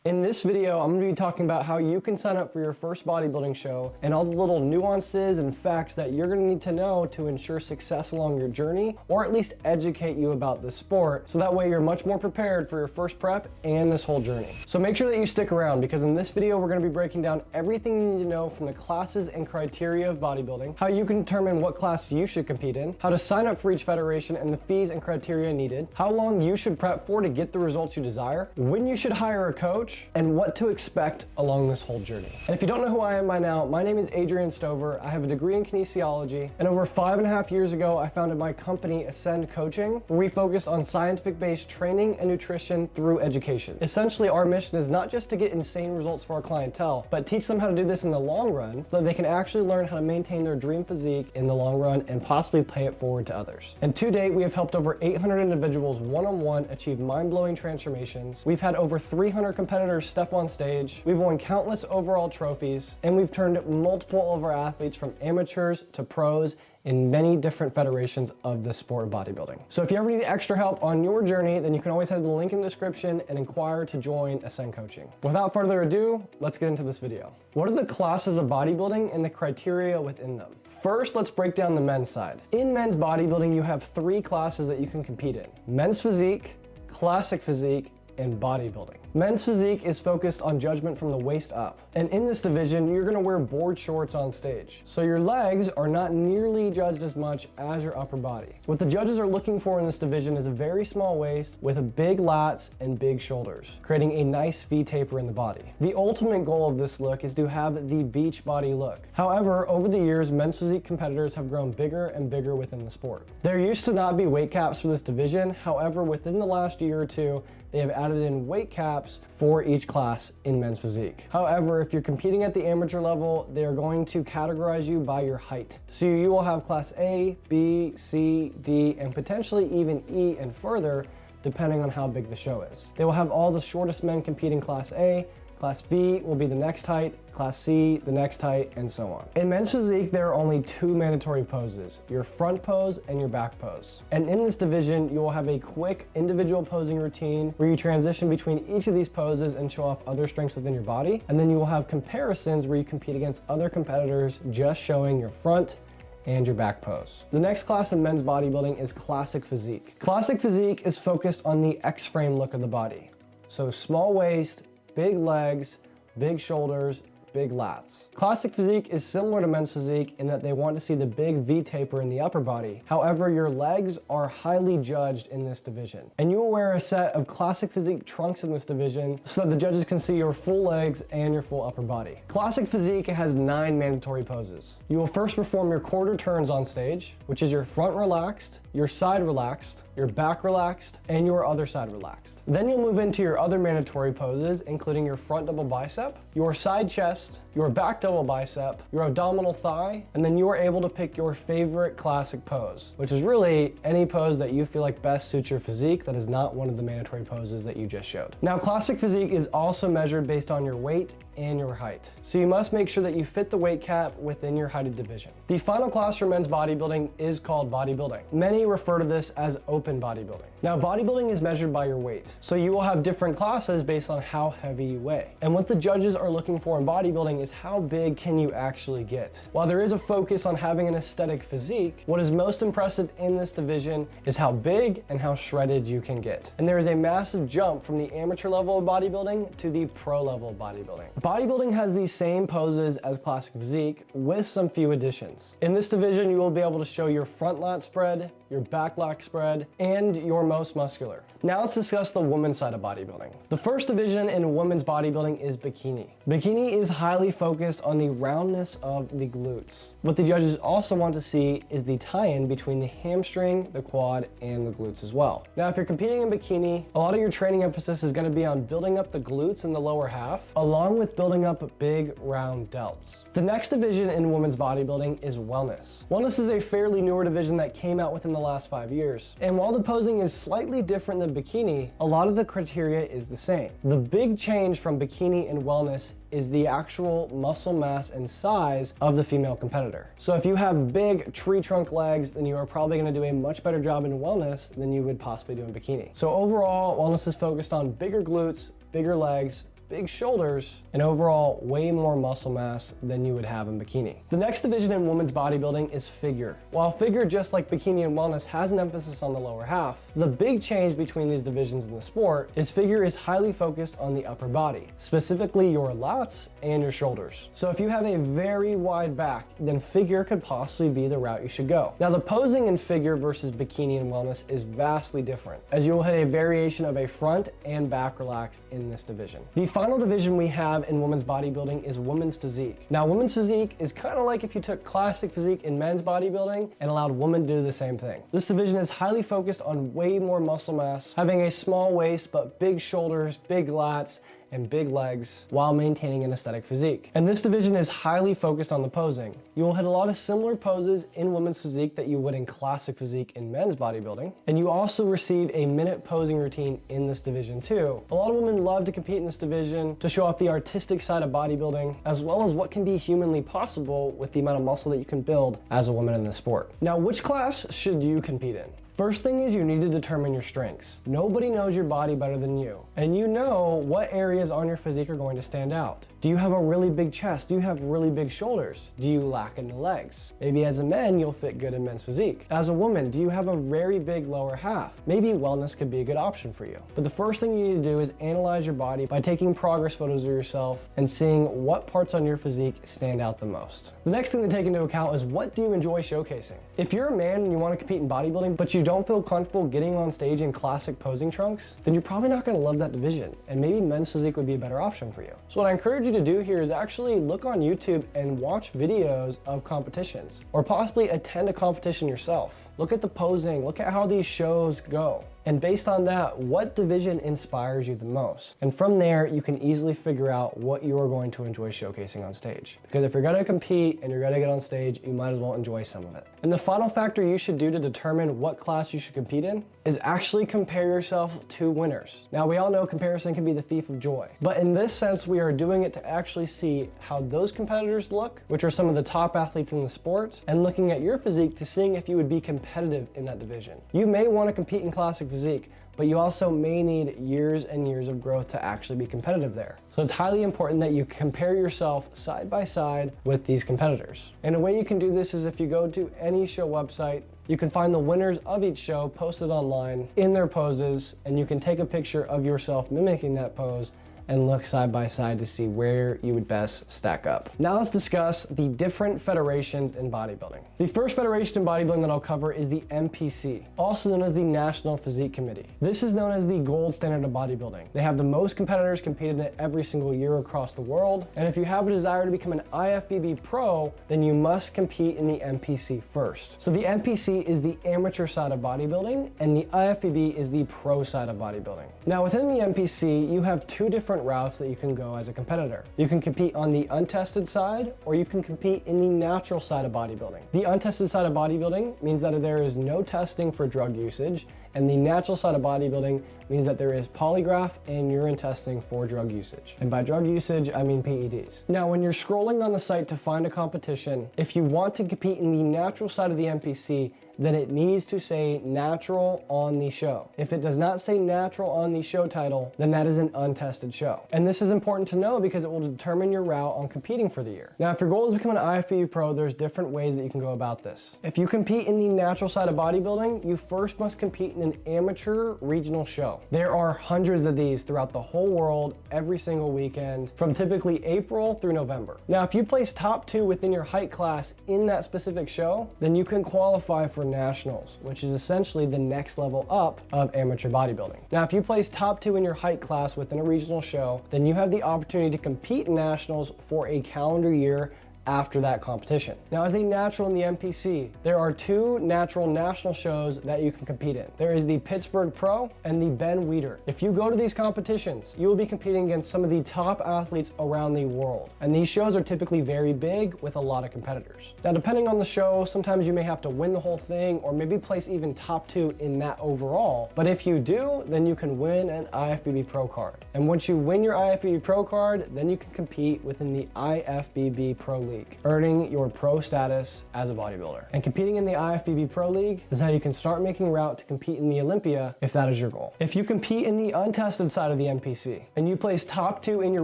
In this video, I'm going to be talking about how you can sign up for your first bodybuilding show and all the little nuances and facts that you're going to need to know to ensure success along your journey, or at least educate you about the sport, so that way you're much more prepared for your first prep and this whole journey. So make sure that you stick around, because in this video, we're going to be breaking down everything you need to know from the classes and criteria of bodybuilding, how you can determine what class you should compete in, how to sign up for each federation and the fees and criteria needed, how long you should prep for to get the results you desire, when you should hire a coach, and what to expect along this whole journey. And if you don't know who I am by now, my name is Adrian Stover. I have a degree in kinesiology, and over 5.5 years ago, I founded my company, Ascend Coaching, where we focus on scientific-based training and nutrition through education. Essentially, our mission is not just to get insane results for our clientele, but teach them how to do this in the long run so that they can actually learn how to maintain their dream physique in the long run and possibly pay it forward to others. And to date, we have helped over 800 individuals one-on-one achieve mind-blowing transformations. We've had over 300 competitors step on stage. We've won countless overall trophies, and we've turned multiple of our athletes from amateurs to pros in many different federations of the sport of bodybuilding. So if you ever need extra help on your journey, then you can always head to the link in the description and inquire to join Ascend Coaching. Without further ado, let's get into this video. What are the classes of bodybuilding and the criteria within them? First, let's break down the men's side. In men's bodybuilding, you have 3 classes that you can compete in: men's physique, classic physique, and bodybuilding. Men's physique is focused on judgment from the waist up. And in this division, you're gonna wear board shorts on stage. So your legs are not nearly judged as much as your upper body. What the judges are looking for in this division is a very small waist with a big lats and big shoulders, creating a nice V taper in the body. The ultimate goal of this look is to have the beach body look. However, over the years, men's physique competitors have grown bigger and bigger within the sport. There used to not be weight caps for this division. However, within the last year or two, they have added in weight caps for each class in men's physique. However, if you're competing at the amateur level, they are going to categorize you by your height. So you will have class A, B, C, D, and potentially even E and further, depending on how big the show is. They will have all the shortest men compete in class A, class B will be the next height, class C, the next height, and so on. In men's physique, there are only 2 mandatory poses: your front pose and your back pose. And in this division, you will have a quick individual posing routine where you transition between each of these poses and show off other strengths within your body. And then you will have comparisons where you compete against other competitors, just showing your front and your back pose. The next class in men's bodybuilding is classic physique. Classic physique is focused on the X-frame look of the body. So small waist, big legs, big shoulders, big lats. Classic physique is similar to men's physique in that they want to see the big V taper in the upper body. However, your legs are highly judged in this division. And you will wear a set of classic physique trunks in this division so that the judges can see your full legs and your full upper body. Classic physique has 9 mandatory poses. You will first perform your quarter turns on stage, which is your front relaxed, your side relaxed, your back relaxed, and your other side relaxed. Then you'll move into your other mandatory poses, including your front double bicep, your side chest, your back double bicep, your abdominal thigh, and then you are able to pick your favorite classic pose, which is really any pose that you feel like best suits your physique that is not one of the mandatory poses that you just showed. Now, classic physique is also measured based on your weight and your height. So you must make sure that you fit the weight cap within your heighted division. The final class for men's bodybuilding is called bodybuilding. Many refer to this as open bodybuilding. Now, bodybuilding is measured by your weight. So you will have different classes based on how heavy you weigh. And what the judges are looking for in bodybuilding is how big can you actually get. While there is a focus on having an aesthetic physique, what is most impressive in this division is how big and how shredded you can get. And there is a massive jump from the amateur level of bodybuilding to the pro level of bodybuilding. Bodybuilding has the same poses as classic physique with some few additions. In this division, you will be able to show your front lat spread, your back lat spread, and your most muscular. Now let's discuss the women's side of bodybuilding. The first division in women's bodybuilding is bikini. Bikini is highly focused on the roundness of the glutes. What the judges also want to see is the tie-in between the hamstring, the quad, and the glutes as well. Now, if you're competing in bikini, a lot of your training emphasis is going to be on building up the glutes in the lower half, along with building up big round delts. The next division in women's bodybuilding is wellness. Wellness is a fairly newer division that came out within the last 5 years. And while the posing is slightly different than bikini, a lot of the criteria is the same. The big change from bikini and wellness is the actual muscle mass and size of the female competitor. So if you have big tree trunk legs, then you are probably gonna do a much better job in wellness than you would possibly do in bikini. So overall, wellness is focused on bigger glutes, bigger legs, big shoulders, and overall way more muscle mass than you would have in bikini. The next division in women's bodybuilding is figure. While figure, just like bikini and wellness, has an emphasis on the lower half, the big change between these divisions in the sport is figure is highly focused on the upper body, specifically your lats and your shoulders. So if you have a very wide back, then figure could possibly be the route you should go. Now the posing in figure versus bikini and wellness is vastly different, as you will hit a variation of a front and back relaxed in this division. The final division we have in women's bodybuilding is women's physique. Now women's physique is kind of like if you took classic physique in men's bodybuilding and allowed women to do the same thing. This division is highly focused on way more muscle mass, having a small waist but big shoulders, big lats, and big legs while maintaining an aesthetic physique. And this division is highly focused on the posing. You will hit a lot of similar poses in women's physique that you would in classic physique in men's bodybuilding. And you also receive a minute posing routine in this division too. A lot of women love to compete in this division to show off the artistic side of bodybuilding, as well as what can be humanly possible with the amount of muscle that you can build as a woman in this sport. Now, which class should you compete in? First thing is you need to determine your strengths. Nobody knows your body better than you, and you know what areas on your physique are going to stand out. Do you have a really big chest? Do you have really big shoulders? Do you lack in the legs? Maybe as a man, you'll fit good in men's physique. As a woman, do you have a very big lower half? Maybe wellness could be a good option for you. But the first thing you need to do is analyze your body by taking progress photos of yourself and seeing what parts on your physique stand out the most. The next thing to take into account is, what do you enjoy showcasing? If you're a man and you want to compete in bodybuilding, but you don't feel comfortable getting on stage in classic posing trunks, then you're probably not going to love that division, and maybe men's physique would be a better option for you. So what I encourage you to do here is actually look on YouTube and watch videos of competitions, or possibly attend a competition yourself. Look at the posing, look at how these shows go. And based on that, what division inspires you the most? And from there, you can easily figure out what you are going to enjoy showcasing on stage. Because if you're gonna compete and you're gonna get on stage, you might as well enjoy some of it. And the final factor you should do to determine what class you should compete in is actually compare yourself to winners. Now, we all know comparison can be the thief of joy, but in this sense, we are doing it to actually see how those competitors look, which are some of the top athletes in the sport, and looking at your physique to seeing if you would be competitive in that division. You may want to compete in classic physique, but you also may need years and years of growth to actually be competitive there. So it's highly important that you compare yourself side by side with these competitors. And a way you can do this is if you go to any show website, you can find the winners of each show posted online in their poses, and you can take a picture of yourself mimicking that pose and look side by side to see where you would best stack up. Now let's discuss the different federations in bodybuilding. The first federation in bodybuilding that I'll cover is the NPC, also known as the National Physique Committee. This is known as the gold standard of bodybuilding. They have the most competitors competing in it every single year across the world, and if you have a desire to become an IFBB pro, then you must compete in the NPC first. So the NPC is the amateur side of bodybuilding, and the IFBB is the pro side of bodybuilding. Now within the NPC, you have two different routes that you can go as a competitor. You can compete on the untested side, or you can compete in the natural side of bodybuilding. The untested side of bodybuilding means that there is no testing for drug usage, and the natural side of bodybuilding means that there is polygraph and urine testing for drug usage. And by drug usage, I mean PEDs. Now, when you're scrolling on the site to find a competition, if you want to compete in the natural side of the NPC, then it needs to say natural on the show. If it does not say natural on the show title, then that is an untested show. And this is important to know because it will determine your route on competing for the year. Now, if your goal is to become an IFBB pro, there's different ways that you can go about this. If you compete in the natural side of bodybuilding, you first must compete in an amateur regional show. There are hundreds of these throughout the whole world every single weekend from typically April through November. Now, if you place top 2 within your height class in that specific show, then you can qualify for nationals, which is essentially the next level up of amateur bodybuilding. Now, if you place top 2 in your height class within a regional show, then you have the opportunity to compete in nationals for a calendar year after that competition. Now, as a natural in the NPC, there are 2 natural national shows that you can compete in. There is the Pittsburgh Pro and the Ben Weider. If you go to these competitions, you will be competing against some of the top athletes around the world. And these shows are typically very big with a lot of competitors. Now, depending on the show, sometimes you may have to win the whole thing or maybe place even top 2 in that overall. But if you do, then you can win an IFBB Pro card. And once you win your IFBB Pro card, then you can compete within the IFBB Pro League. league, earning your pro status as a bodybuilder. And competing in the IFBB Pro League is how you can start making route to compete in the Olympia if that is your goal. If you compete in the untested side of the NPC and you place top 2 in your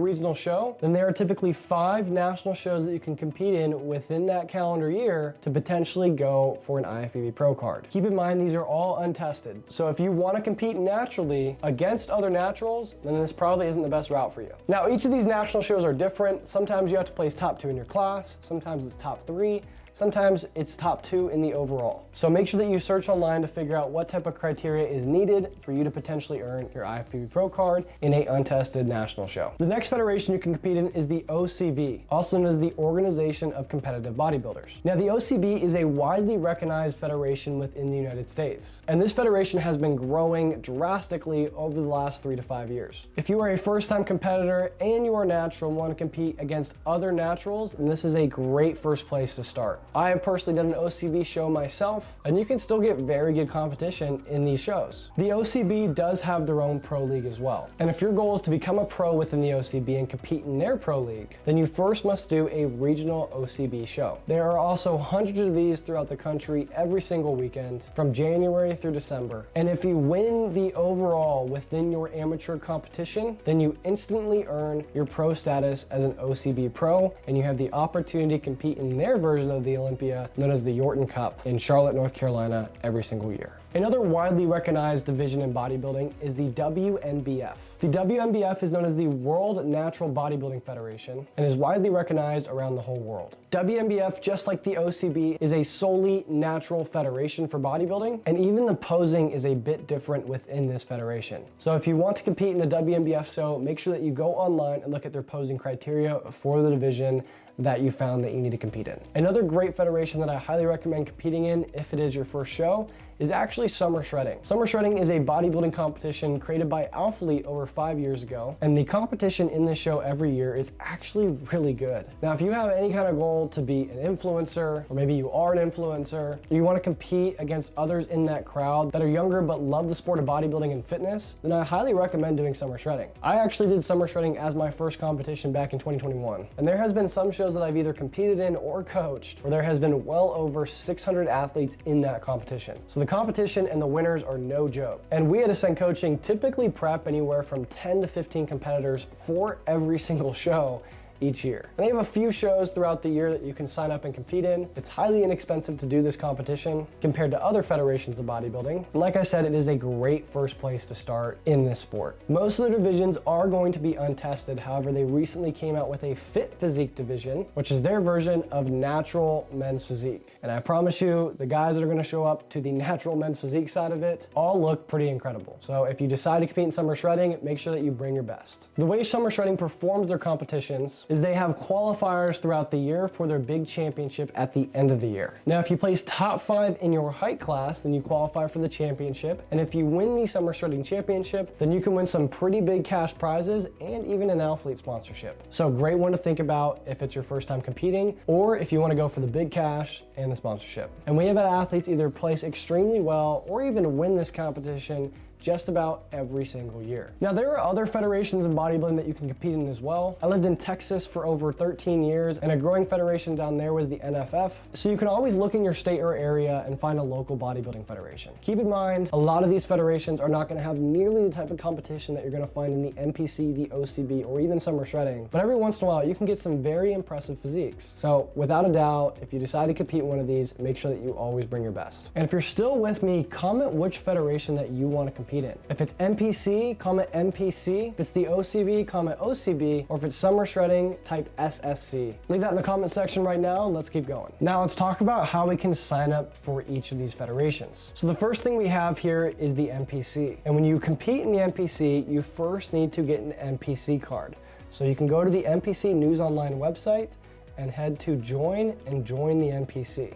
regional show, then there are typically 5 national shows that you can compete in within that calendar year to potentially go for an IFBB Pro card. Keep in mind, these are all untested. So if you want to compete naturally against other naturals, then this probably isn't the best route for you. Now, each of these national shows are different. Sometimes you have to place top 2 in your class. Sometimes it's top 3. Sometimes it's top 2 in the overall. So make sure that you search online to figure out what type of criteria is needed for you to potentially earn your IFBB Pro card in a untested national show. The next federation you can compete in is the OCB, also known as the Organization of Competitive Bodybuilders. Now, the OCB is a widely recognized federation within the United States, and this federation has been growing drastically over the last 3 to 5 years. If you are a first-time competitor and you are natural and want to compete against other naturals, then this is a great first place to start. I have personally done an OCB show myself, and you can still get very good competition in these shows. The OCB does have their own pro league as well. And if your goal is to become a pro within the OCB and compete in their pro league, then you first must do a regional OCB show. There are also hundreds of these throughout the country every single weekend from January through December. And if you win the overall within your amateur competition, then you instantly earn your pro status as an OCB pro, and you have the opportunity to compete in their version of the Olympia, known as the Yorton Cup, in Charlotte, North Carolina, every single year. Another widely recognized division in bodybuilding is the WNBF. The WNBF is known as the World Natural Bodybuilding Federation and is widely recognized around the whole world. WNBF, just like the OCB, is a solely natural federation for bodybuilding, and even the posing is a bit different within this federation. So if you want to compete in a WNBF show, make sure that you go online and look at their posing criteria for the division that you found that you need to compete in. Another great federation that I highly recommend competing in if it is your first show is actually Summer Shredding. Summer Shredding is a bodybuilding competition created by Alphalete over 5 years ago, and the competition in this show every year is actually really good. Now, if you have any kind of goal to be an influencer, or maybe you are an influencer, or you want to compete against others in that crowd that are younger but love the sport of bodybuilding and fitness, then I highly recommend doing Summer Shredding. I actually did Summer Shredding as my first competition back in 2021, and there has been some shows that I've either competed in or coached where there has been well over 600 athletes in that competition. So the competition and the winners are no joke. And we at Ascend Coaching typically prep anywhere from 10 to 15 competitors for every single show each year. And they have a few shows throughout the year that you can sign up and compete in. It's highly inexpensive to do this competition compared to other federations of bodybuilding. And like I said, it is a great first place to start in this sport. Most of the divisions are going to be untested. However, they recently came out with a fit physique division, which is their version of natural men's physique. And I promise you, the guys that are going to show up to the natural men's physique side of it all look pretty incredible. So if you decide to compete in Summer Shredding, make sure that you bring your best. The way Summer Shredding performs their competitions is they have qualifiers throughout the year for their big championship at the end of the year. Now, if you place top 5 in your height class, then you qualify for the championship. And if you win the Summer Shredding Championship, then you can win some pretty big cash prizes and even an Alphalete sponsorship. So great one to think about if it's your first time competing, or if you want to go for the big cash and the sponsorship. And we have had athletes either place extremely well or even win this competition just about every single year. Now, there are other federations in bodybuilding that you can compete in as well. I lived in Texas for over 13 years, and a growing federation down there was the NFF. So you can always look in your state or area and find a local bodybuilding federation. Keep in mind, a lot of these federations are not gonna have nearly the type of competition that you're gonna find in the NPC, the OCB, or even Summer Shredding. But every once in a while, you can get some very impressive physiques. So without a doubt, if you decide to compete in one of these, make sure that you always bring your best. And if you're still with me, comment which federation that you wanna compete in. If it's NPC, comment NPC. If it's the OCB, comment OCB. Or if it's Summer Shredding, type SSC. Leave that in the comment section right now, and let's keep going. Now let's talk about how we can sign up for each of these federations. So the first thing we have here is the NPC. And when you compete in the NPC, you first need to get an NPC card. So you can go to the NPC News Online website and head to join and join the NPC.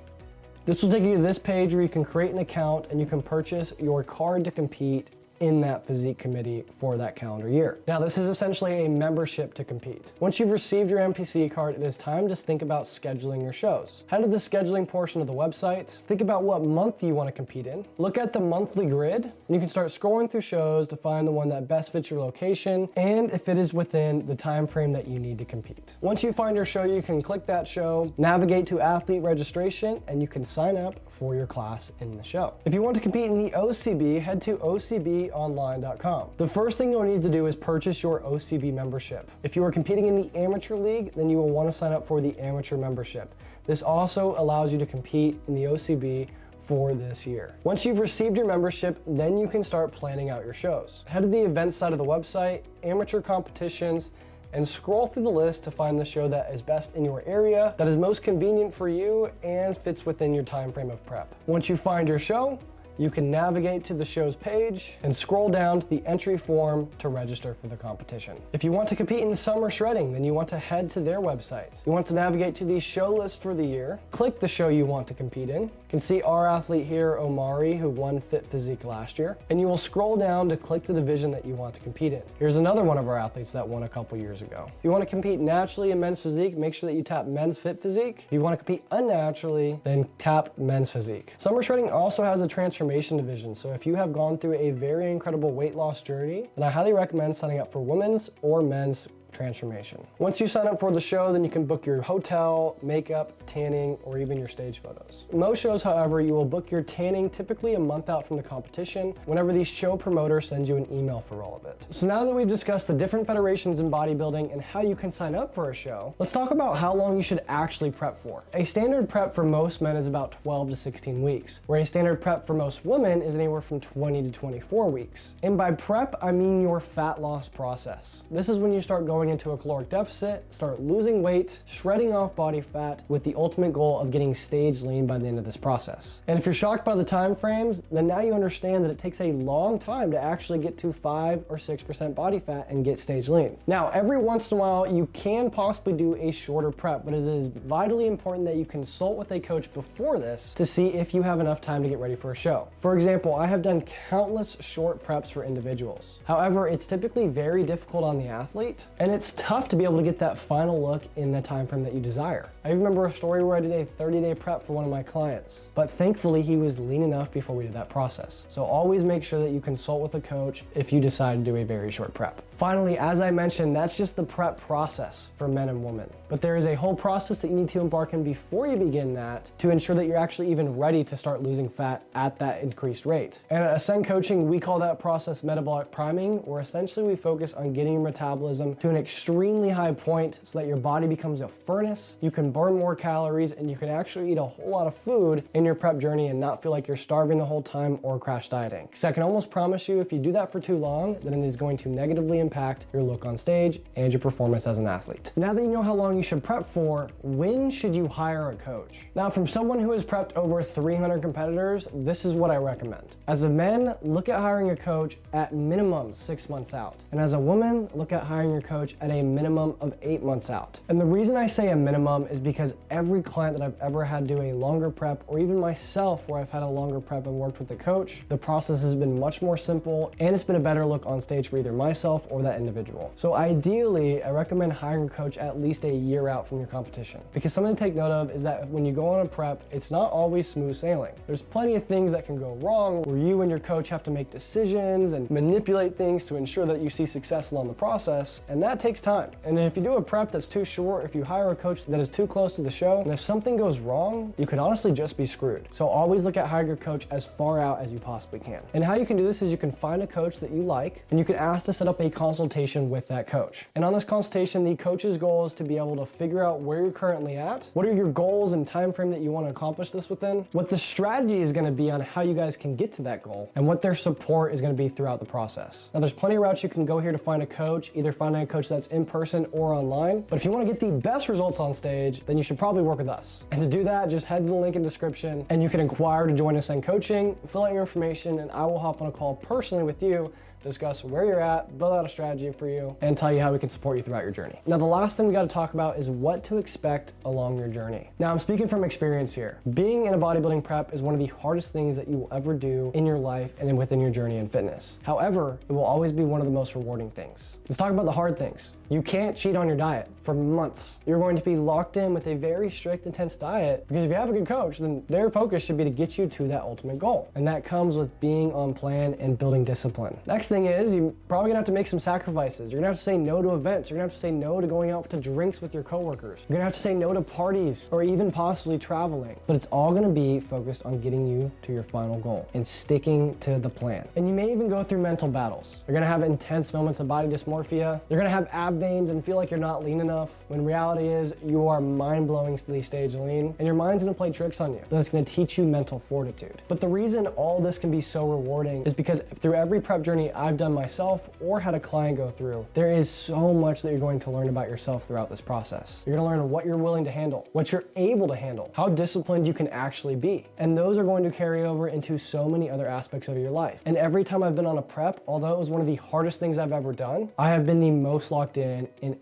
This will take you to this page where you can create an account and you can purchase your card to compete in that physique committee for that calendar year. Now, this is essentially a membership to compete. Once you've received your NPC card, it is time to think about scheduling your shows. Head to the scheduling portion of the website, think about what month you want to compete in, look at the monthly grid, and you can start scrolling through shows to find the one that best fits your location and if it is within the time frame that you need to compete. Once you find your show, you can click that show, navigate to athlete registration, and you can sign up for your class in the show. If you want to compete in the OCB, head to ocbonline.com. The first thing you'll need to do is purchase your OCB membership. If you are competing in the amateur league, then you will want to sign up for the amateur membership. This also allows you to compete in the OCB for this year. Once you've received your membership, then you can start planning out your shows. Head to the events side of the website, amateur competitions, and scroll through the list to find the show that is best in your area, that is most convenient for you, and fits within your time frame of prep. Once you find your show, you can navigate to the show's page and scroll down to the entry form to register for the competition. If you want to compete in summer shredding, then you want to head to their website. You want to navigate to the show list for the year, click the show you want to compete in. You can see our athlete here, Omari, who won Fit Physique last year, and you will scroll down to click the division that you want to compete in. Here's another one of our athletes that won a couple years ago. If you want to compete naturally in men's physique, make sure that you tap men's fit physique. If you want to compete unnaturally, then tap men's physique. Summer shredding also has a transformation division, so if you have gone through a very incredible weight loss journey, then I highly recommend signing up for women's or men's transformation. Once you sign up for the show, then you can book your hotel, makeup, tanning, or even your stage photos. Most shows, however, you will book your tanning typically a month out from the competition whenever the show promoter sends you an email for all of it. So now that we've discussed the different federations in bodybuilding and how you can sign up for a show, let's talk about how long you should actually prep for. A standard prep for most men is about 12 to 16 weeks, where a standard prep for most women is anywhere from 20 to 24 weeks. And by prep, I mean your fat loss process. This is when you start going into a caloric deficit, start losing weight, shredding off body fat with the ultimate goal of getting stage lean by the end of this process. And if you're shocked by the time frames, then now you understand that it takes a long time to actually get to 5 or 6% body fat and get stage lean. Now, every once in a while, you can possibly do a shorter prep, but it is vitally important that you consult with a coach before this to see if you have enough time to get ready for a show. For example, I have done countless short preps for individuals. However, it's typically very difficult on the athlete, and it's tough to be able to get that final look in the time frame that you desire. I remember a story where I did a 30-day prep for one of my clients, but thankfully he was lean enough before we did that process. So always make sure that you consult with a coach if you decide to do a very short prep. Finally, as I mentioned, that's just the prep process for men and women. But there is a whole process that you need to embark in before you begin that to ensure that you're actually even ready to start losing fat at that increased rate. And at Ascend Coaching, we call that process metabolic priming, where essentially we focus on getting your metabolism to an extremely high point so that your body becomes a furnace, you can burn more calories, and you can actually eat a whole lot of food in your prep journey and not feel like you're starving the whole time or crash dieting. Because I can almost promise you, if you do that for too long, then it is going to negatively impact your look on stage and your performance as an athlete. Now that you know how long you should prep for, when should you hire a coach? Now, from someone who has prepped over 300 competitors, this is what I recommend. As a man, look at hiring a coach at minimum 6 months out. And as a woman, look at hiring your coach at a minimum of 8 months out. And the reason I say a minimum is because every client that I've ever had do a longer prep, or even myself where I've had a longer prep and worked with a coach, the process has been much more simple and it's been a better look on stage for either myself or that individual. So ideally, I recommend hiring a coach at least a year out from your competition. Because something to take note of is that when you go on a prep, it's not always smooth sailing. There's plenty of things that can go wrong where you and your coach have to make decisions and manipulate things to ensure that you see success along the process, and that takes time. And if you do a prep that's too short, if you hire a coach that is too close to the show, and if something goes wrong, you could honestly just be screwed. So always look at hiring your coach as far out as you possibly can. And how you can do this is you can find a coach that you like, and you can ask to set up a consultation with that coach. And on this consultation, the coach's goal is to be able to figure out where you're currently at, what are your goals and time frame that you want to accomplish this within, what the strategy is going to be on how you guys can get to that goal, and what their support is going to be throughout the process. Now, there's plenty of routes you can go here to find a coach, either finding a coach that's in person or online. But if you want to get the best results on stage, then you should probably work with us. And to do that, just head to the link in description and you can inquire to join Ascend Coaching, fill out your information, and I will hop on a call personally with you discuss where you're at, build out a strategy for you, and tell you how we can support you throughout your journey. Now, the last thing we got to talk about is what to expect along your journey. Now, I'm speaking from experience here. Being in a bodybuilding prep is one of the hardest things that you will ever do in your life and within your journey in fitness. However, it will always be one of the most rewarding things. Let's talk about the hard things. You can't cheat on your diet for months. You're going to be locked in with a very strict, intense diet because if you have a good coach, then their focus should be to get you to that ultimate goal. And that comes with being on plan and building discipline. Next thing is you're probably gonna have to make some sacrifices. You're gonna have to say no to events. You're gonna have to say no to going out to drinks with your coworkers. You're gonna have to say no to parties or even possibly traveling. But it's all gonna be focused on getting you to your final goal and sticking to the plan. And you may even go through mental battles. You're gonna have intense moments of body dysmorphia. You're gonna have ab veins and feel like you're not lean enough, when reality is you are mind-blowingly stage lean, and your mind's gonna play tricks on you. But it's gonna teach you mental fortitude. But the reason all this can be so rewarding is because through every prep journey I've done myself or had a client go through, there is so much that you're going to learn about yourself throughout this process. You're gonna learn what you're willing to handle, what you're able to handle, how disciplined you can actually be. And those are going to carry over into so many other aspects of your life. And every time I've been on a prep, although it was one of the hardest things I've ever done, I have been the most locked in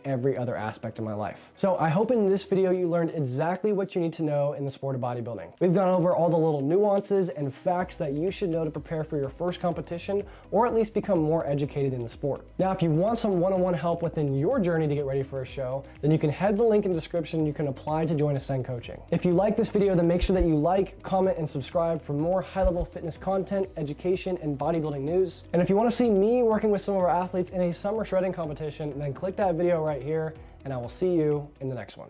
every other aspect of my life. So I hope in this video you learned exactly what you need to know in the sport of bodybuilding. We've gone over all the little nuances and facts that you should know to prepare for your first competition, or at least become more educated in the sport. Now, if you want some one-on-one help within your journey to get ready for a show, then you can head the link in the description and you can apply to join Ascend Coaching. If you like this video, then make sure that you like, comment, and subscribe for more high-level fitness content, education, and bodybuilding news. And if you want to see me working with some of our athletes in a summer shredding competition, then click that video right here, and I will see you in the next one.